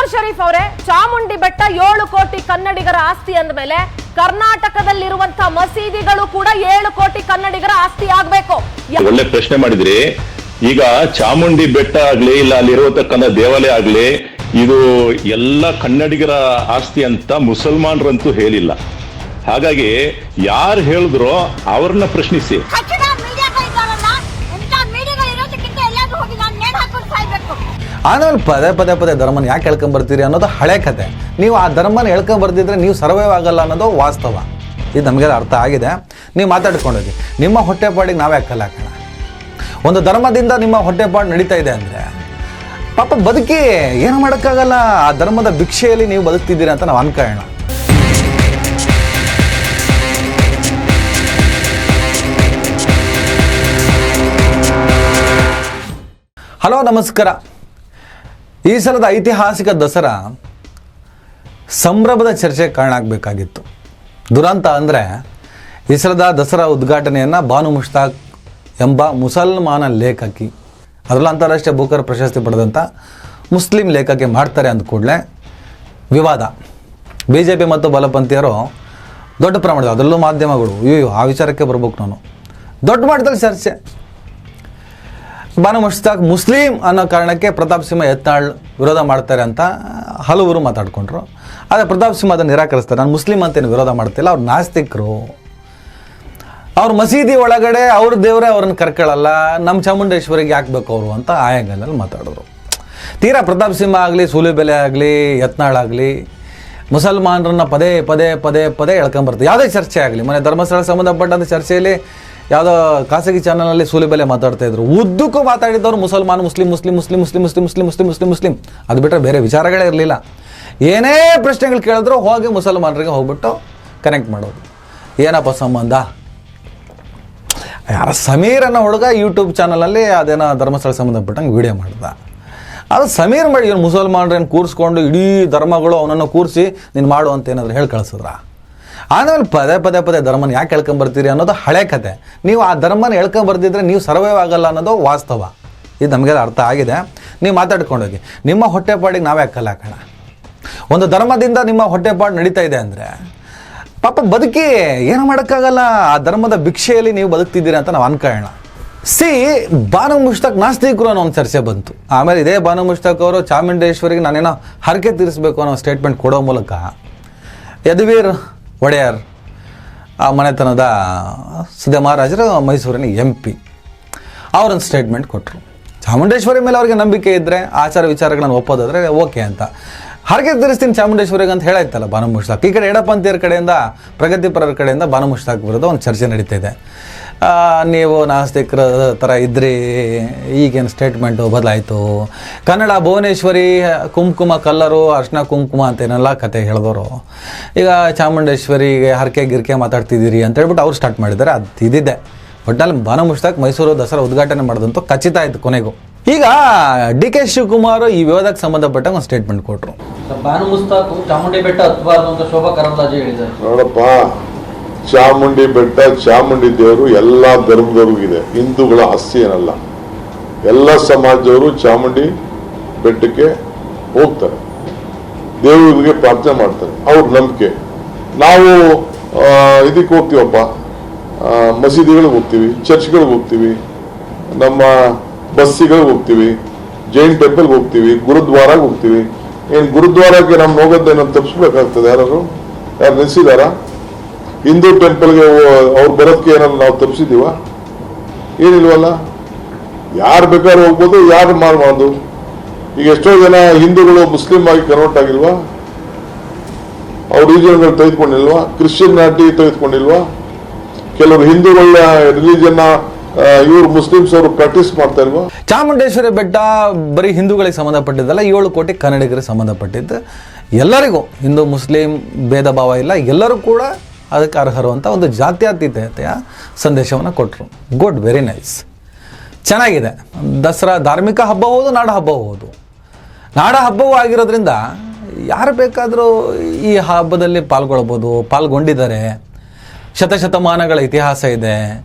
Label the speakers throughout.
Speaker 1: ನೂರ್ ಶರೀಫ್ ಅವರೇ, ಚಾಮುಂಡಿ ಬೆಟ್ಟ 7 ಕೋಟಿ ಕನ್ನಡಿಗರ ಆಸ್ತಿ ಅಂದಮೇಲೆ ಕರ್ನಾಟಕದಲ್ಲಿರುವಂತಹ ಮಸೀದಿಗಳು ಕೂಡ 7 ಕೋಟಿ ಕನ್ನಡಿಗರ ಆಸ್ತಿ ಆಗ್ಬೇಕು.
Speaker 2: ಒಳ್ಳೆ ಪ್ರಶ್ನೆ ಮಾಡಿದ್ರಿ. ಈಗ ಚಾಮುಂಡಿ ಬೆಟ್ಟ ಆಗ್ಲಿ, ಇಲ್ಲ ಅಲ್ಲಿರುವತಕ್ಕಂಥ ದೇವಾಲಯ ಆಗ್ಲಿ, ಇದು ಎಲ್ಲ ಕನ್ನಡಿಗರ ಆಸ್ತಿ ಅಂತ ಮುಸಲ್ಮಾನರಂತೂ ಹೇಳಿಲ್ಲ. ಹಾಗಾಗಿ ಯಾರು ಹೇಳಿದ್ರೋ ಅವ್ರನ್ನ ಪ್ರಶ್ನಿಸಿ.
Speaker 3: ಆಮೇಲೆ ಪದೇ ಪದೇ ಪದೇ ಧರ್ಮನ ಯಾಕೆ ಹೇಳ್ಕೊಂಬರ್ತೀರಿ ಅನ್ನೋದು ಹಳೆ ಕತೆ. ನೀವು ಆ ಧರ್ಮನ ಹೇಳ್ಕೊಂಬರ್ದಿದ್ರೆ ನೀವು ಸರ್ವೈವ್ ಆಗಲ್ಲ ಅನ್ನೋದು ವಾಸ್ತವ. ಇದು ನಮಗೆ ಅರ್ಥ ಆಗಿದೆ. ನೀವು ಮಾತಾಡ್ಕೊಂಡೋಗಿ ನಿಮ್ಮ ಹೊಟ್ಟೆಪಾಡಿಗೆ ನಾವೇ ಕಲ್ಲ ಹಾಕೋಣ. ಒಂದು ಧರ್ಮದಿಂದ ನಿಮ್ಮ ಹೊಟ್ಟೆಪಾಡು ನಡೀತಾ ಇದೆ ಅಂದರೆ ಪಾಪ ಬದುಕಿ ಏನು ಮಾಡೋಕ್ಕಾಗಲ್ಲ. ಆ ಧರ್ಮದ ಭಿಕ್ಷೆಯಲ್ಲಿ ನೀವು ಬದುಕ್ತಿದ್ದೀರಿ ಅಂತ ನಾವು ಅನ್ಕೊಳ್ಳೋಣ. ಹಲೋ, ನಮಸ್ಕಾರ. ಈ ಸಲದ ಐತಿಹಾಸಿಕ ದಸರಾ ಸಂಭ್ರಮದ ಚರ್ಚೆಗೆ ಕಾರಣ ಆಗಬೇಕಾಗಿತ್ತು. ದುರಂತ ಅಂದರೆ ಈ ಸಲದ ದಸರಾ ಉದ್ಘಾಟನೆಯನ್ನು ಬಾನು ಮುಷ್ತಾಕ್ ಎಂಬ ಮುಸಲ್ಮಾನ ಲೇಖಕಿ, ಅದರಲ್ಲೂ ಅಂತಾರಾಷ್ಟ್ರೀಯ ಬೂಕರ್ ಪ್ರಶಸ್ತಿ ಪಡೆದಂಥ ಮುಸ್ಲಿಂ ಲೇಖಕಿ ಮಾಡ್ತಾರೆ ಅಂದ ಕೂಡಲೇ ವಿವಾದ. BJP ಮತ್ತು ಬಲಪಂಥೀಯರು ದೊಡ್ಡ ಪ್ರಮಾಣದ, ಅದರಲ್ಲೂ ಮಾಧ್ಯಮಗಳು ಆ ವಿಚಾರಕ್ಕೆ ಬರ್ಬೇಕು. ನಾನು ದೊಡ್ಡ ಮಟ್ಟದಲ್ಲಿ ಚರ್ಚೆ. ಬಾನು ಮುಷ್ತಾಕ್ ಮುಸ್ಲಿಂ ಅನ್ನೋ ಕಾರಣಕ್ಕೆ ಪ್ರತಾಪ್ ಸಿಂಹ ಯತ್ನಾಳ್ ವಿರೋಧ ಮಾಡ್ತಾರೆ ಅಂತ ಹಲವರು ಮಾತಾಡ್ಕೊಂಡ್ರು. ಆದರೆ ಪ್ರತಾಪ್ ಸಿಂಹ ಅದನ್ನು ನಿರಾಕರಿಸ್ತಾರೆ. ನಾನು ಮುಸ್ಲಿಂ ಅಂತೇನು ವಿರೋಧ ಮಾಡ್ತಿಲ್ಲ, ಅವ್ರು ನಾಸ್ತಿಕರು. ಅವ್ರ ಮಸೀದಿ ಒಳಗಡೆ ಅವ್ರ ದೇವರೇ ಅವ್ರನ್ನ ಕರ್ಕೊಳ್ಳಲ್ಲ, ನಮ್ಮ ಚಾಮುಂಡೇಶ್ವರಿಗೆ ಯಾಕೆ ಬೇಕು ಅವರು ಅಂತ ಆ ಆ್ಯಂಗಲಲ್ಲಿ ಮಾತಾಡಿದ್ರು. ತೀರಾ ಪ್ರತಾಪ್ ಸಿಂಹ ಆಗಲಿ, ಸೂಲಿಬೆಲೆ ಆಗಲಿ, ಯತ್ನಾಳ್ ಆಗಲಿ ಮುಸಲ್ಮಾನರನ್ನ ಪದೇ ಪದೇ ಪದೇ ಪದೇ ಎಳ್ಕೊಂಬರ್ತಾರೆ. ಯಾವುದೇ ಚರ್ಚೆ ಆಗಲಿ. ಮೊನ್ನೆ ಧರ್ಮಸ್ಥಳ ಸಂಬಂಧಪಟ್ಟಂಥ ಚರ್ಚೆಯಲ್ಲಿ ಯಾವುದೋ ಖಾಸಗಿ ಚಾನಲಲ್ಲಿ ಸೂಲಿಬೆಲೆ ಮಾತಾಡ್ತಾ ಇದ್ರು. ಉದ್ದಕ್ಕೂ ಮಾತಾಡಿದ್ದವರು ಮುಸಲ್ಮಾನ್, ಮುಸ್ಲಿಂ ಮುಸ್ಲಿಂ ಮುಸ್ಲಿಂ ಮುಸ್ಲಿಂ ಮುಸ್ಲಿಂ ಮುಸ್ಲಿಂ ಮುಸ್ಲಿಂ ಮುಸ್ಲಿಂ ಮುಸ್ಲಿಂ ಅದು ಬಿಟ್ಟರೆ ಬೇರೆ ವಿಚಾರಗಳೇ ಇರಲಿಲ್ಲ. ಏನೇ ಪ್ರಶ್ನೆಗಳು ಕೇಳಿದ್ರು ಹೋಗಿ ಮುಸಲ್ಮಾನರಿಗೆ ಹೋಗ್ಬಿಟ್ಟು ಕನೆಕ್ಟ್ ಮಾಡೋದು. ಏನಪ್ಪ ಸಂಬಂಧ? ಯಾರ ಸಮೀರ್ ಅನ್ನೋ ಹುಡುಗ ಯೂಟ್ಯೂಬ್ ಚಾನಲಲ್ಲಿ ಅದೇನೋ ಧರ್ಮಸ್ಥಳ ಸಂಬಂಧಪಟ್ಟಂಗೆ ವಿಡಿಯೋ ಮಾಡ್ದ. ಅದು ಸಮೀರ್ ಮಾಡಿ ಇವನು ಮುಸಲ್ಮಾನರೇನು ಕೂರಿಸ್ಕೊಂಡು ಇಡೀ ಧರ್ಮಗಳು ಅವನನ್ನು ಕೂರಿಸಿ ನೀನು ಮಾಡು ಅಂತ ಏನಾದರೂ ಹೇಳಿ ಕಳಿಸಿದ್ರ. ಆಮೇಲೆ ಪದೇ ಪದೇ ಪದೇ ಧರ್ಮನ ಯಾಕೆ ಹೇಳ್ಕೊಂಬರ್ತೀರಿ ಅನ್ನೋದು ಹಳೆ ಕತೆ. ನೀವು ಆ ಧರ್ಮನ ಹೇಳ್ಕೊಂಬರ್ದಿದ್ರೆ ನೀವು ಸರ್ವೈವ್ ಆಗಲ್ಲ ಅನ್ನೋದು ವಾಸ್ತವ. ಇದು ನಮಗೆ ಅರ್ಥ ಆಗಿದೆ. ನೀವು ಮಾತಾಡ್ಕೊಂಡೋಗಿ ನಿಮ್ಮ ಹೊಟ್ಟೆಪಾಡಿಗೆ ನಾವೇ ಕಲ್ಲ ಹಾಕೋಣ. ಒಂದು ಧರ್ಮದಿಂದ ನಿಮ್ಮ ಹೊಟ್ಟೆಪಾಡು ನಡೀತಾ ಇದೆ ಅಂದರೆ ಪಾಪ ಬದುಕಿ ಏನು ಮಾಡೋಕ್ಕಾಗಲ್ಲ. ಆ ಧರ್ಮದ ಭಿಕ್ಷೆಯಲ್ಲಿ ನೀವು ಬದುಕ್ತಿದ್ದೀರಿ ಅಂತ ನಾವು ಅನ್ಕೊಳ್ಳೋಣ. ಬಾನು ಮುಷ್ತಾಕ್ ನಾಸ್ತಿಕರು ಅನ್ನೋ ಒಂದು ಚರ್ಚೆ ಬಂತು. ಆಮೇಲೆ ಇದೇ ಬಾನು ಮುಷ್ತಾಕ್ ಅವರು ಚಾಮುಂಡೇಶ್ವರಿಗೆ ನಾನೇನೋ ಹರಕೆ ತೀರಿಸಬೇಕು ಅನ್ನೋ ಸ್ಟೇಟ್ಮೆಂಟ್ ಕೊಡೋ ಮೂಲಕ ಯದುವೀರ್ ಒಡೆಯರ್ ಆ ಮನೆತನದ ಸಿದ್ದ ಮಹಾರಾಜರು ಮೈಸೂರಿನ MP ಅವರೊಂದು ಸ್ಟೇಟ್ಮೆಂಟ್ ಕೊಟ್ಟರು. ಚಾಮುಂಡೇಶ್ವರಿ ಮೇಲೆ ಅವ್ರಿಗೆ ನಂಬಿಕೆ ಇದ್ದರೆ, ಆಚಾರ ವಿಚಾರಗಳನ್ನು ಒಪ್ಪೋದಾದರೆ ಓಕೆ ಅಂತ. ಹರಕೆ ತೀರಿಸ್ತೀನಿ ಚಾಮುಂಡೇಶ್ವರಿಗೆ ಅಂತ ಹೇಳಾಯ್ತಲ್ಲ ಬಾನು ಮುಷ್ತಾಕ್. ಈ ಕಡೆ ಎಡಪಂಥೀಯರ ಕಡೆಯಿಂದ, ಪ್ರಗತಿಪರರ ಕಡೆಯಿಂದ ಬಾನು ಮುಷ್ತಾಕ್ ವಿರುದ್ಧ ಒಂದು ಚರ್ಚೆ ನಡೀತಾ ಇದೆ. ನೀವು ನಾಸ್ತಿಕರ ಥರ ಇದ್ರಿ, ಈಗೇನು ಸ್ಟೇಟ್ಮೆಂಟು ಬದಲಾಯಿತು. ಕನ್ನಡ ಭುವನೇಶ್ವರಿ ಕುಂಕುಮ ಕಲ್ಲರು, ಅರ್ಶಿನ ಕುಂಕುಮ ಅಂತೇನೆಲ್ಲ ಕತೆ ಹೇಳಿದವರು ಈಗ ಚಾಮುಂಡೇಶ್ವರಿಗೆ ಹರಕೆ ಗಿರ್ಕೆ ಮಾತಾಡ್ತಿದ್ದೀರಿ ಅಂತ ಹೇಳ್ಬಿಟ್ಟು ಅವ್ರು ಸ್ಟಾರ್ಟ್ ಮಾಡಿದ್ದಾರೆ. ಅದು ಇದಿದೆ. ಒಟ್ಟಿನಲ್ಲಿ ಬಾನು ಮುಷ್ತಾಕ್ ಮೈಸೂರು ದಸರಾ ಉದ್ಘಾಟನೆ ಮಾಡೋದಂತೂ ಖಚಿತ ಆಯಿತು ಕೊನೆಗೂ. ಈಗ DK ಶಿವಕುಮಾರ್ ಈ ವಿವಾದಕ್ಕೆ ಸಂಬಂಧಪಟ್ಟ ಒಂದು ಸ್ಟೇಟ್ಮೆಂಟ್ ಕೊಟ್ಟರು.
Speaker 4: ಬಾನು ಮುಷ್ತಾಕ್ ಚಾಮುಂಡಿ ಬೆಟ್ಟ ಹತ್ತಬಾರ್ದು ಅಂತ ಶೋಭಾ ಕರಂದ್ಲಾಜೆ ಹೇಳಿದ್ದಾರೆ.
Speaker 5: ನೋಡಪ್ಪ, ಚಾಮುಂಡಿ ಬೆಟ್ಟ, ಚಾಮುಂಡಿ ದೇವರು ಎಲ್ಲ ಧರ್ಮದವ್ರಿಗೂ ಇದೆ, ಹಿಂದೂಗಳ ಆಸ್ತಿ ಏನಲ್ಲ. ಎಲ್ಲ ಸಮಾಜದವರು ಚಾಮುಂಡಿ ಬೆಟ್ಟಕ್ಕೆ ಹೋಗ್ತಾರೆ, ದೇವರಿಗೆ ಪ್ರಾರ್ಥನೆ ಮಾಡ್ತಾರೆ, ಅವ್ರ ನಂಬಿಕೆ. ನಾವು ಇದಕ್ಕೆ ಹೋಗ್ತೀವಪ್ಪ, ಮಸೀದಿಗಳಿಗೆ ಹೋಗ್ತೀವಿ, ಚರ್ಚ್ಗಳಿಗೆ ಹೋಗ್ತೀವಿ, ನಮ್ಮ ಬಸ್ಸಿಗಳಿಗೆ ಹೋಗ್ತೀವಿ, ಜೈನ್ ಟೆಂಪಲ್ಗೆ ಹೋಗ್ತೀವಿ, ಗುರುದ್ವಾರಾಗ ಹೋಗ್ತೀವಿ. ಏನು ಗುರುದ್ವಾರಕ್ಕೆ ನಮ್ಗೆ ಹೋಗೋದೇನೋ ತಪ್ಪಿಸ್ಬೇಕಾಗ್ತದೆ? ಯಾರು ನಿಲ್ಸಿದಾರ? ಹಿಂದೂ ಟೆಂಪಲ್ಗೆ ಅವ್ರು ಬರೋದಕ್ಕೆ ಏನಾದ್ರು ನಾವು ತಪ್ಪಿಸಿದೀವ? ಏನಿಲ್ವಲ್ಲ. ಯಾರು ಬೇಕಾದ್ರೂ ಹೋಗ್ಬೋದು, ಯಾರು ಮಾಡ್ಬೋದು. ಈಗ ಎಷ್ಟೋ ಜನ ಹಿಂದೂಗಳು ಮುಸ್ಲಿಂ ಆಗಿ ಕನ್ವರ್ಟ್ ಆಗಿಲ್ವಾ? ಅವ್ರ ರಿಲಿಜನ್ಗಳು ತೆಗೆದುಕೊಂಡಿಲ್ವಾ? ಕ್ರಿಶ್ಚಿಯನ್ಯಾಟಿ ತೆಗೆದುಕೊಂಡಿಲ್ವಾ? ಕೆಲವರು ಹಿಂದೂಗಳ ರಿಲಿಜನ್ನ ಇವರು ಮುಸ್ಲಿಮ್ಸ್ ಅವರು ಪ್ರಾಕ್ಟೀಸ್ ಮಾಡ್ತಾ ಇಲ್ವಾ?
Speaker 3: ಚಾಮುಂಡೇಶ್ವರಿ ಬೆಟ್ಟ ಬರೀ ಹಿಂದೂಗಳಿಗೆ ಸಂಬಂಧಪಟ್ಟಿದ್ದಲ್ಲ, 7 ಕೋಟಿ ಕನ್ನಡಿಗರಿಗೆ ಸಂಬಂಧಪಟ್ಟಿದ್ದು. ಎಲ್ಲರಿಗೂ ಹಿಂದೂ ಮುಸ್ಲಿಂ ಭೇದ ಭಾವ ಇಲ್ಲ, ಎಲ್ಲರೂ ಕೂಡ ಅದಕ್ಕೆ ಅರ್ಹರು ಅಂತ ಒಂದು ಜಾತ್ಯತೀತತೆಯ ಸಂದೇಶವನ್ನು ಕೊಟ್ಟರು. ಗುಡ್, ವೆರಿ ನೈಸ್, ಚೆನ್ನಾಗಿದೆ. ದಸರಾ ಧಾರ್ಮಿಕ ಹಬ್ಬ ಹೌದು, ನಾಡ ಹಬ್ಬ ಹೌದು. ನಾಡ ಹಬ್ಬವೂ ಆಗಿರೋದ್ರಿಂದ ಯಾರು ಬೇಕಾದರೂ ಈ ಹಬ್ಬದಲ್ಲಿ ಪಾಲ್ಗೊಳ್ಬೋದು, ಪಾಲ್ಗೊಂಡಿದ್ದಾರೆ. ಶತಶತಮಾನಗಳ ಇತಿಹಾಸ ಇದೆ.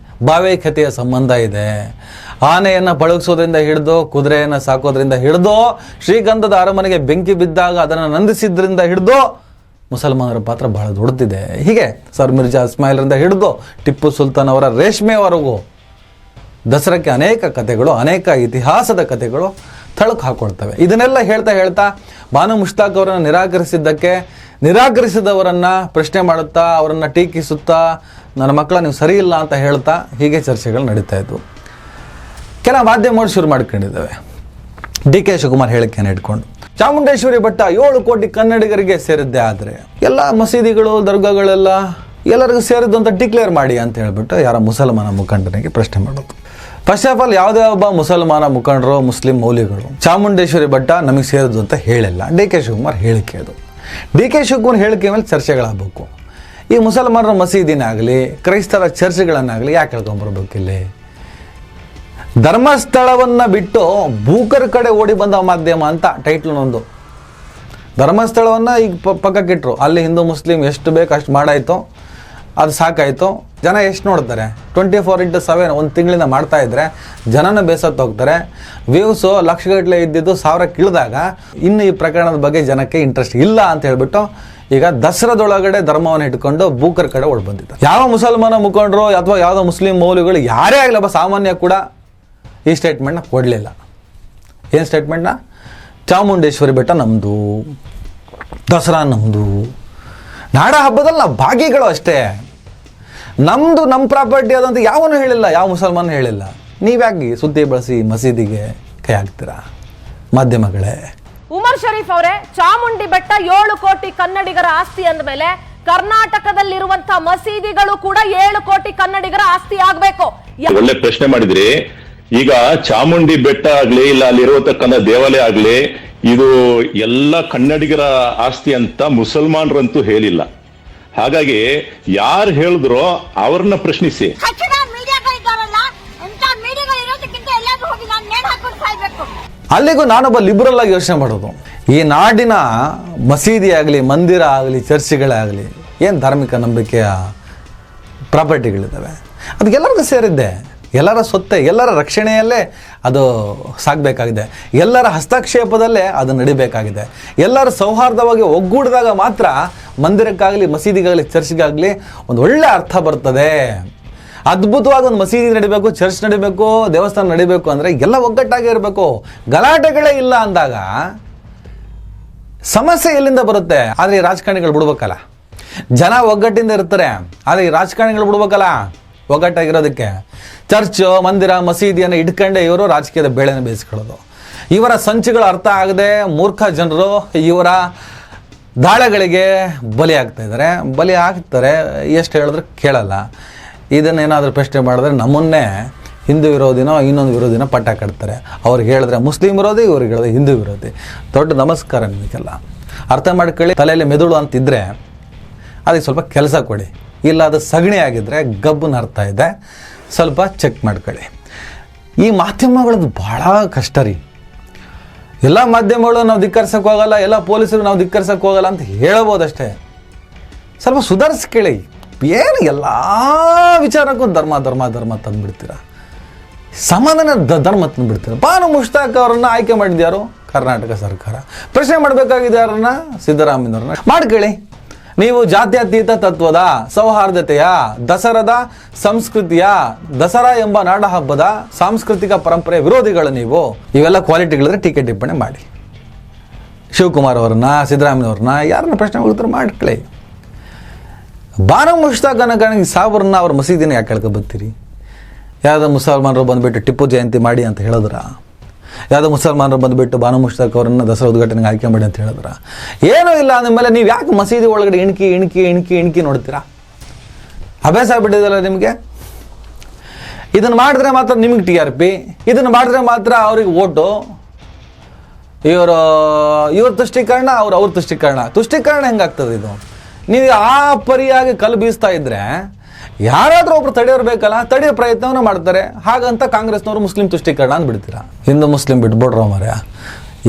Speaker 3: ಭಾವೈಕ್ಯತೆಯ ಸಂಬಂಧ ಇದೆ. ಆನೆಯನ್ನು ಪಳಗಿಸೋದ್ರಿಂದ ಹಿಡಿದು, ಕುದುರೆಯನ್ನು ಸಾಕೋದ್ರಿಂದ ಹಿಡಿದು, ಶ್ರೀಗಂಧದ ಅರಮನೆಗೆ ಬೆಂಕಿ ಬಿದ್ದಾಗ ಅದನ್ನು ನಂದಿಸಿದ್ರಿಂದ ಹಿಡಿದು ಮುಸಲ್ಮಾನರ ಪಾತ್ರ ಬಹಳ ದೊಡ್ಡದಿದೆ. ಹೀಗೆ ಸರ್ ಮಿರ್ಜಾ ಇಸ್ಮಾಯಿಲ್ರಿಂದ ಹಿಡಿದು ಟಿಪ್ಪು ಸುಲ್ತಾನ್ ಅವರ ರೇಷ್ಮೆವರೆಗೂ ದಸರಾಕ್ಕೆ ಅನೇಕ ಕಥೆಗಳು, ಅನೇಕ ಇತಿಹಾಸದ ಕಥೆಗಳು ತಳಕು ಹಾಕೊಳ್ತವೆ. ಇದನ್ನೆಲ್ಲ ಹೇಳ್ತಾ ಬಾನು ಮುಷ್ತಾಕ್ ಅವರನ್ನು ನಿರಾಕರಿಸಿದವರನ್ನು ಪ್ರಶ್ನೆ ಮಾಡುತ್ತಾ, ಅವರನ್ನು ಟೀಕಿಸುತ್ತಾ, ನನ್ನ ಮಕ್ಕಳ ನೀವು ಸರಿ ಇಲ್ಲ ಅಂತ ಹೇಳ್ತಾ ಹೀಗೆ ಚರ್ಚೆಗಳು ನಡೀತಾ ಇದ್ವು. ಕೆಲ ಮಾಧ್ಯಮಗಳು ಶುರು ಮಾಡ್ಕೊಂಡಿದ್ದಾವೆ DK ಶಿವಕುಮಾರ್ ಹೇಳಿಕೆಯನ್ನು ಇಟ್ಕೊಂಡು. ಚಾಮುಂಡೇಶ್ವರಿ ಬೆಟ್ಟ 7 ಕೋಟಿ ಕನ್ನಡಿಗರಿಗೆ ಸೇರಿದ್ದೆ, ಆದರೆ ಎಲ್ಲ ಮಸೀದಿಗಳು, ದರ್ಗಾಗಳೆಲ್ಲ ಎಲ್ಲರಿಗೂ ಸೇರಿದ್ದು ಅಂತ ಡಿಕ್ಲೇರ್ ಮಾಡಿ ಅಂತ ಹೇಳ್ಬಿಟ್ಟು ಯಾರ ಮುಸಲ್ಮಾನ ಮುಖಂಡನಿಗೆ ಪ್ರಶ್ನೆ ಮಾಡೋದು. ಫಸ್ಟ್ ಆಫ್ ಆಲ್ ಯಾವುದೇ ಒಬ್ಬ ಮುಸಲ್ಮಾನ ಮುಖಂಡರು, ಮುಸ್ಲಿಂ ಮೌಲ್ಯಗಳು ಚಾಮುಂಡೇಶ್ವರಿ ಬೆಟ್ಟ ನಮಗೆ ಸೇರಿದ್ದು ಅಂತ ಹೇಳಿಲ್ಲ. DK ಶಿವಕುಮಾರ್ ಹೇಳಿಕೆ ಅದು. DK ಶಿವಕುಮಾರ್ ಹೇಳಿಕೆ ಮೇಲೆ ಚರ್ಚೆಗಳಾಗಬೇಕು. ಈ ಮುಸಲ್ಮಾನರ ಮಸೀದಿನೇ ಆಗಲಿ, ಕ್ರೈಸ್ತರ ಚರ್ಚ್ಗಳನ್ನಾಗಲಿ ಯಾಕೆ ಹೇಳ್ಕೊಂಬರ್ಬೇಕು? ಇಲ್ಲಿ ಧರ್ಮಸ್ಥಳವನ್ನು ಬಿಟ್ಟು ಬೂಕರ್ ಕಡೆ ಓಡಿ ಬಂದ ಮಾಧ್ಯಮ ಅಂತ ಟೈಟ್ಲನ್ನೊಂದು. ಧರ್ಮಸ್ಥಳವನ್ನು ಈಗ ಪಕ್ಕಕ್ಕಿಟ್ರು, ಅಲ್ಲಿ ಹಿಂದೂ ಮುಸ್ಲಿಂ ಎಷ್ಟು ಬೇಕು ಅಷ್ಟು ಮಾಡಾಯಿತು, ಅದು ಸಾಕಾಯಿತು. ಜನ ಎಷ್ಟು ನೋಡ್ತಾರೆ? 24/7 ಒಂದು ತಿಂಗಳಿಂದ ಮಾಡ್ತಾ ಇದ್ರೆ ಜನನ ಬೇಸತ್ತು ಹೋಗ್ತಾರೆ. ವ್ಯೂಸು ಲಕ್ಷಗಟ್ಟಲೆ ಇದ್ದಿದ್ದು 1000 ಇಳಿದಾಗ ಇನ್ನು ಈ ಪ್ರಕರಣದ ಬಗ್ಗೆ ಜನಕ್ಕೆ ಇಂಟ್ರೆಸ್ಟ್ ಇಲ್ಲ ಅಂತ ಹೇಳ್ಬಿಟ್ಟು ಈಗ ದಸರಾದೊಳಗಡೆ ಧರ್ಮವನ್ನು ಇಟ್ಕೊಂಡು ಬೂಕರ್ ಕಡೆ ಓಡಿ ಬಂದಿದ್ದಾರೆ. ಯಾವ ಮುಸಲ್ಮಾನ ಮುಖಂಡರು ಅಥವಾ ಯಾವುದೋ ಮುಸ್ಲಿಂ ಮೌಲ್ಯಗಳು ಯಾರೇ ಆಗಲಿ, ಒಬ್ಬ ಸಾಮಾನ್ಯ ಕೂಡ ಈ ಸ್ಟೇಟ್ಮೆಂಟ್ನ ಕೊಡಲಿಲ್ಲ. ಏನು ಸ್ಟೇಟ್ಮೆಂಟ್ನ? ಚಾಮುಂಡೇಶ್ವರಿ ಬೆಟ್ಟ ನಮ್ಮದು, ದಸರಾ ನಮ್ಮದು, ನಾಡ ಹಬ್ಬದಲ್ಲಿ ನಾವು ಭಾಗಿಗಳು ಅಷ್ಟೇ, ನಮ್ಮದು ನಮ್ಮ ಪ್ರಾಪರ್ಟಿ ಅದಂತ ಯಾವನು ಹೇಳಿಲ್ಲ, ಯಾವ ಮುಸಲ್ಮಾನ ಹೇಳಿಲ್ಲ. ನೀವ್ಯಾಕೆ ಸುದ್ದಿ ಬಳಸಿ ಮಸೀದಿಗೆ ಕೈ ಹಾಕ್ತೀರಾ ಮಾಧ್ಯಮಗಳೇ?
Speaker 1: ಉಮರ್ ಶರೀಫ್ ಅವರೇ, ಚಾಮುಂಡಿ ಬೆಟ್ಟ 7 ಕೋಟಿ ಕನ್ನಡಿಗರ ಆಸ್ತಿ ಅಂದಮೇಲೆ ಕರ್ನಾಟಕದಲ್ಲಿರುವಂತಹ ಮಸೀದಿಗಳು ಕೂಡ 7 ಕೋಟಿ ಕನ್ನಡಿಗರ ಆಸ್ತಿ ಆಗ್ಬೇಕು.
Speaker 2: ಒಳ್ಳೆ ಪ್ರಶ್ನೆ ಮಾಡಿದ್ರಿ. ಈಗ ಚಾಮುಂಡಿ ಬೆಟ್ಟ ಆಗ್ಲಿ, ಇಲ್ಲ ಅಲ್ಲಿರುವತಕ್ಕಂಥ ದೇವಾಲಯ ಆಗ್ಲಿ, ಇದು ಎಲ್ಲ ಕನ್ನಡಿಗರ ಆಸ್ತಿ ಅಂತ ಮುಸಲ್ಮಾನರಂತೂ ಹೇಳಿಲ್ಲ. ಹಾಗಾಗಿ ಯಾರು ಹೇಳಿದ್ರೋ ಅವ್ರನ್ನ ಪ್ರಶ್ನಿಸಿ.
Speaker 3: ಅಲ್ಲಿಗೂ ನಾನೊಬ್ಬ ಲಿಬರಲ್ ಆಗಿ ಯೋಚನೆ ಮಾಡೋದು, ಈ ನಾಡಿನ ಮಸೀದಿ ಆಗಲಿ, ಮಂದಿರ ಆಗಲಿ, ಚರ್ಚ್ಗಳಾಗಲಿ, ಏನು ಧಾರ್ಮಿಕ ನಂಬಿಕೆಯ ಪ್ರಾಪರ್ಟಿಗಳಿದ್ದಾವೆ, ಅದಕ್ಕೆಲ್ಲರಿಗೂ ಸೇರಿದ್ದೆ, ಎಲ್ಲರ ಸೊತ್ತೆ, ಎಲ್ಲರ ರಕ್ಷಣೆಯಲ್ಲೇ ಅದು ಸಾಗಬೇಕಾಗಿದೆ, ಎಲ್ಲರ ಹಸ್ತಕ್ಷೇಪದಲ್ಲೇ ಅದು ನಡಿಬೇಕಾಗಿದೆ. ಎಲ್ಲರ ಸೌಹಾರ್ದವಾಗಿ ಒಗ್ಗೂಡಿದಾಗ ಮಾತ್ರ ಮಂದಿರಕ್ಕಾಗಲಿ, ಮಸೀದಿಗಾಗಲಿ, ಚರ್ಚ್ಗಾಗಲಿ ಒಂದು ಒಳ್ಳೆ ಅರ್ಥ ಬರ್ತದೆ. ಅದ್ಭುತವಾಗಿ ಒಂದು ಮಸೀದಿ ನಡಿಬೇಕು, ಚರ್ಚ್ ನಡಿಬೇಕು, ದೇವಸ್ಥಾನ ನಡಿಬೇಕು ಅಂದರೆ ಎಲ್ಲ ಒಗ್ಗಟ್ಟಾಗಿ ಇರಬೇಕು. ಗಲಾಟೆಗಳೇ ಇಲ್ಲ ಅಂದಾಗ ಸಮಸ್ಯೆ ಎಲ್ಲಿಂದ ಬರುತ್ತೆ? ಆದರೆ ಈ ರಾಜಕಾರಣಿಗಳು ಬಿಡ್ಬೇಕಲ್ಲ. ಜನ ಒಗ್ಗಟ್ಟಿಂದ ಇರ್ತಾರೆ, ಆದರೆ ಈ ರಾಜಕಾರಣಿಗಳು ಬಿಡ್ಬೇಕಲ್ಲ ಒಗ್ಗಟ್ಟಾಗಿರೋದಕ್ಕೆ. ಚರ್ಚ್, ಮಂದಿರ, ಮಸೀದಿಯನ್ನು ಇಟ್ಕೊಂಡೆ ಇವರು ರಾಜಕೀಯದ ಬೇಳೆನ ಬೇಯಿಸ್ಕೊಳ್ಳೋದು. ಇವರ ಸಂಚುಗಳು ಅರ್ಥ ಆಗದೆ ಮೂರ್ಖ ಜನರು ಇವರ ದಾಳಗಳಿಗೆ ಬಲಿ ಆಗ್ತಾ ಇದ್ದಾರೆ, ಬಲಿ ಆಗ್ತಾರೆ. ಎಷ್ಟು ಹೇಳಿದ್ರೆ ಕೇಳಲ್ಲ. ಇದನ್ನೇನಾದರೂ ಪ್ರಶ್ನೆ ಮಾಡಿದ್ರೆ ನಮ್ಮನ್ನೇ ಹಿಂದೂ ವಿರೋಧಿನೋ ಇನ್ನೊಂದು ವಿರೋಧಿನೋ ಪಟ್ಟ ಕಟ್ತಾರೆ. ಅವ್ರಿಗೆ ಹೇಳಿದ್ರೆ ಮುಸ್ಲಿಂ ವಿರೋಧಿ, ಇವ್ರಿಗೆ ಹೇಳಿದ್ರೆ ಹಿಂದೂ ವಿರೋಧಿ. ದೊಡ್ಡ ನಮಸ್ಕಾರ ನಿಮಗೆಲ್ಲ. ಅರ್ಥ ಮಾಡ್ಕೊಳ್ಳಿ. ತಲೆಯಲ್ಲಿ ಮೆದುಳು ಅಂತಿದ್ರೆ ಅದಕ್ಕೆ ಸ್ವಲ್ಪ ಕೆಲಸ ಕೊಡಿ. ಇಲ್ಲ ಅದು ಸಗಣಿ ಆಗಿದ್ದರೆ ಗಬ್ಬನ ಅರ್ಥ ಇದೆ, ಸ್ವಲ್ಪ ಚೆಕ್ ಮಾಡ್ಕೊಳ್ಳಿ. ಈ ಮಾಧ್ಯಮಗಳದ್ದು ಭಾಳ ಕಷ್ಟ ರೀ. ಎಲ್ಲ ಮಾಧ್ಯಮಗಳು ನಾವು ಧಿಕ್ಕರಿಸೋಕೆ ಹೋಗಲ್ಲ, ಎಲ್ಲ ಪೊಲೀಸರು ನಾವು ಧಿಕ್ಕರಿಸೋಕೆ ಹೋಗಲ್ಲ ಅಂತ ಹೇಳ್ಬೋದಷ್ಟೇ. ಸ್ವಲ್ಪ ಸುಧಾರಿಸ್ಕೊಳ್ಳಿ. ಏನು ಎಲ್ಲ ವಿಚಾರಕ್ಕೂ ಧರ್ಮ ಧರ್ಮ ಧರ್ಮ ತಂದುಬಿಡ್ತೀರ, ಸಮಾಧಾನ ಧರ್ಮ ತಂದುಬಿಡ್ತೀರ. ಬಾನು ಮುಷ್ತಾಕ್ ಅವರನ್ನು ಆಯ್ಕೆ ಮಾಡಿದ್ಯಾರು? ಕರ್ನಾಟಕ ಸರ್ಕಾರ. ಪ್ರಶ್ನೆ ಮಾಡಬೇಕಾಗಿದೆ ಯಾರನ್ನ? ಸಿದ್ದರಾಮಯ್ಯವ್ರನ್ನ. ಮಾಡ್ಕೊಳ್ಳಿ. ನೀವು ಜಾತ್ಯತೀತ ತತ್ವದ, ಸೌಹಾರ್ದತೆಯ, ದಸರಾದ ಸಂಸ್ಕೃತಿಯ, ದಸರಾ ಎಂಬ ನಾಡ ಹಬ್ಬದ ಸಾಂಸ್ಕೃತಿಕ ಪರಂಪರೆ ವಿರೋಧಿಗಳು ನೀವು. ಇವೆಲ್ಲ ಕ್ವಾಲಿಟಿಗಳಿದ್ರೆ ಟೀಕೆ ಟಿಪ್ಪಣಿ ಮಾಡಿ. ಶಿವಕುಮಾರ್ ಅವ್ರನ್ನ, ಸಿದ್ದರಾಮಯ್ಯವ್ರನ್ನ ಯಾರನ್ನ ಪ್ರಶ್ನೆ ಉತ್ತರ ಮಾಡ್ಕೊಳ್ಳಿ. ಬಾನು ಮುಷ್ತಾಕ್ ಅನ್ನೋ ಸಾಬ್ರನ್ನ ಅವ್ರ ಮಸೀದಿನ ಯಾಕೆ ಹೇಳ್ಕೊಬತ್ತೀರಿ? ಯಾವುದೋ ಮುಸಲ್ಮಾನರು ಬಂದುಬಿಟ್ಟು ಟಿಪ್ಪು ಜಯಂತಿ ಮಾಡಿ ಅಂತ ಹೇಳಿದ್ರ? ಯಾವುದೋ ಮುಸಲ್ಮಾನರು ಬಂದುಬಿಟ್ಟು ಬಾನು ಮುಷ್ತಾಕ್ ಅವರನ್ನು ದಸರಾ ಉದ್ಘಾಟನೆಗೆ ಆಯ್ಕೆ ಮಾಡಿ ಅಂತ ಹೇಳಿದ್ರ? ಏನೂ ಇಲ್ಲ ಅಂದಮೇಲೆ ನೀವು ಯಾಕೆ ಮಸೀದಿ ಒಳಗಡೆ ಇಣಕಿ ನೋಡ್ತೀರಾ? ಅಭ್ಯಾಸ ಆಗ್ಬಿಟ್ಟಿದಲ್ಲ ನಿಮಗೆ. ಇದನ್ನು ಮಾಡಿದ್ರೆ ಮಾತ್ರ ನಿಮಗೆ TRP, ಇದನ್ನು ಮಾಡಿದ್ರೆ ಮಾತ್ರ ಅವ್ರಿಗೆ ಓಟು. ಇವ್ರ ತುಷ್ಟೀಕರಣ, ಅವ್ರ ತುಷ್ಟೀಕರಣ ಹೆಂಗಾಗ್ತದೆ ಇದು? ನೀವು ಆ ಪರಿಯಾಗಿ ಕಲ್ಲು ಬೀಸ್ತಾ ಇದ್ರೆ ಯಾರಾದರೂ ಒಬ್ರು ತಡೆಯೋರು ಬೇಕಲ್ಲ, ತಡೆಯೋ ಪ್ರಯತ್ನವನ್ನು ಮಾಡ್ತಾರೆ. ಹಾಗಂತ ಕಾಂಗ್ರೆಸ್ನವರು ಮುಸ್ಲಿಂ ತುಷ್ಟೀಕರಣ ಅಂತ ಬಿಡ್ತೀರಾ? ಹಿಂದೂ ಮುಸ್ಲಿಂ ಬಿಟ್ಬಿಡ್ರೋ ಮಾರ್ಯ.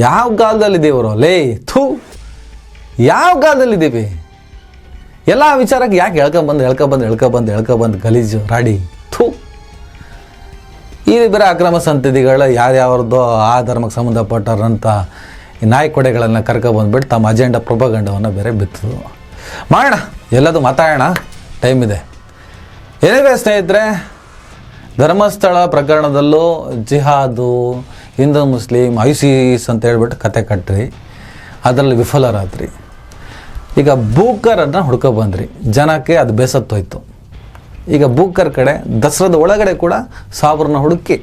Speaker 3: ಯಾವ ಕಾಲದಲ್ಲಿದ್ದೀವರು ಲೇ? ಯಾವ ಕಾಲದಲ್ಲಿದ್ದೀವಿ? ಎಲ್ಲ ವಿಚಾರಕ್ಕೆ ಯಾಕೆ ಎಳ್ಕೊಬಂದು ಗಲೀಜು ರಾಡಿ? ಈ ಬೇರೆ ಅಕ್ರಮ ಸಂತತಿಗಳು ಯಾರ್ಯಾವ್ರದ್ದೋ ಆ ಧರ್ಮಕ್ಕೆ ಸಂಬಂಧಪಟ್ಟರಂಥ ಈ ನಾಯಕೊಡೆಗಳನ್ನು ಕರ್ಕೊಬಂದ್ಬಿಟ್ಟು ತಮ್ಮ ಅಜೆಂಡಾ ಪ್ರೊಪಗಂಡವನ್ನು ಬೇರೆ ಬಿತ್ತದು. ಮಾಡೋಣ, ಎಲ್ಲದು ಮಾತಾಡೋಣ, ಟೈಮ್ ಇದೆ. ಏನಿದೆ ಸ್ನೇಹಿತರೆ, ಧರ್ಮಸ್ಥಳ ಪ್ರಕರಣದಲ್ಲೂ ಜಿಹಾದು, ಹಿಂದೂ ಮುಸ್ಲಿಂ, ಐಸಿಸ್ ಅಂತ ಹೇಳ್ಬಿಟ್ಟು ಕತೆ ಕಟ್ಟ್ರಿ, ಅದರಲ್ಲಿ ವಿಫಲರಾದ್ರಿ. ಈಗ ಬೂಕರನ್ನು ಹುಡ್ಕೊಬಂದ್ರಿ, ಜನಕ್ಕೆ ಅದು ಬೇಸತ್ತೋಯ್ತು. ಈಗ ಬೂಕರ್ ಕಡೆ ದಸರಾದ ಒಳಗಡೆ ಕೂಡ ಸಾಬ್ರನ್ನ ಹುಡುಕಿ,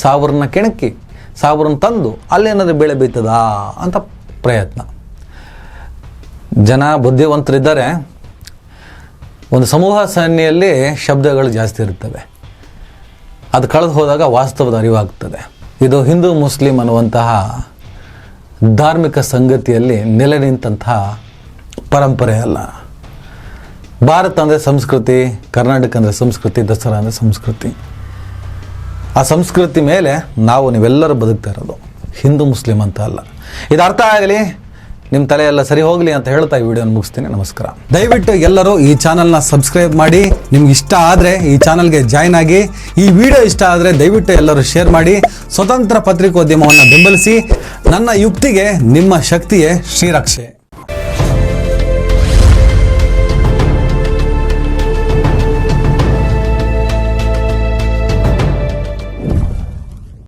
Speaker 3: ಸಾಬ್ರನ್ನ ಕೆಣಕಿ, ಸಾಬ್ರನ್ನ ತಂದು ಅಲ್ಲೇನಾದ್ರೂ ಬೆಳೆ ಬೀತದಾ ಅಂತ ಪ್ರಯತ್ನ. ಜನ ಬುದ್ಧಿವಂತರಿದ್ದಾರೆ. ಒಂದು ಸಮೂಹ ಸನ್ನಿಯಲ್ಲಿ ಶಬ್ದಗಳು ಜಾಸ್ತಿ ಇರ್ತವೆ, ಅದು ಕಳೆದು ಹೋದಾಗ ವಾಸ್ತವದ ಅರಿವಾಗ್ತದೆ. ಇದು ಹಿಂದೂ ಮುಸ್ಲಿಂ ಅನ್ನುವಂತಹ ಧಾರ್ಮಿಕ ಸಂಗತಿಯಲ್ಲಿ ನೆಲೆ ನಿಂತಹ ಪರಂಪರೆ ಅಲ್ಲ. ಭಾರತ ಅಂದರೆ ಸಂಸ್ಕೃತಿ, ಕರ್ನಾಟಕ ಅಂದರೆ ಸಂಸ್ಕೃತಿ, ದಸರಾ ಅಂದರೆ ಸಂಸ್ಕೃತಿ. ಆ ಸಂಸ್ಕೃತಿ ಮೇಲೆ ನೀವೆಲ್ಲರೂ ಬದುಕ್ತಾ ಇರೋದು, ಹಿಂದೂ ಮುಸ್ಲಿಂ ಅಂತ ಅಲ್ಲ. ಇದು ಅರ್ಥ ಆಗಲಿ, ನಿಮ್ಮ ತಲೆಯೆಲ್ಲ ಸರಿ ಹೋಗಲಿ ಅಂತ ಹೇಳ್ತಾ ಈ ವಿಡಿಯೋನ ಮುಗಿಸ್ತೀನಿ. ನಮಸ್ಕಾರ. ದಯವಿಟ್ಟು ಎಲ್ಲರೂ ಈ ಚಾನಲ್ನ ಸಬ್ಸ್ಕ್ರೈಬ್ ಮಾಡಿ. ನಿಮ್ಗೆ ಇಷ್ಟ ಆದರೆ ಈ ಚಾನಲ್ಗೆ ಜಾಯ್ನ್ ಆಗಿ. ಈ ವಿಡಿಯೋ ಇಷ್ಟ ಆದರೆ ದಯವಿಟ್ಟು ಎಲ್ಲರೂ ಶೇರ್ ಮಾಡಿ. ಸ್ವತಂತ್ರ ಪತ್ರಿಕೋದ್ಯಮವನ್ನು ಬೆಂಬಲಿಸಿ. ನನ್ನ ಯುಕ್ತಿಗೆ ನಿಮ್ಮ ಶಕ್ತಿಯೇ ಶ್ರೀರಕ್ಷೆ.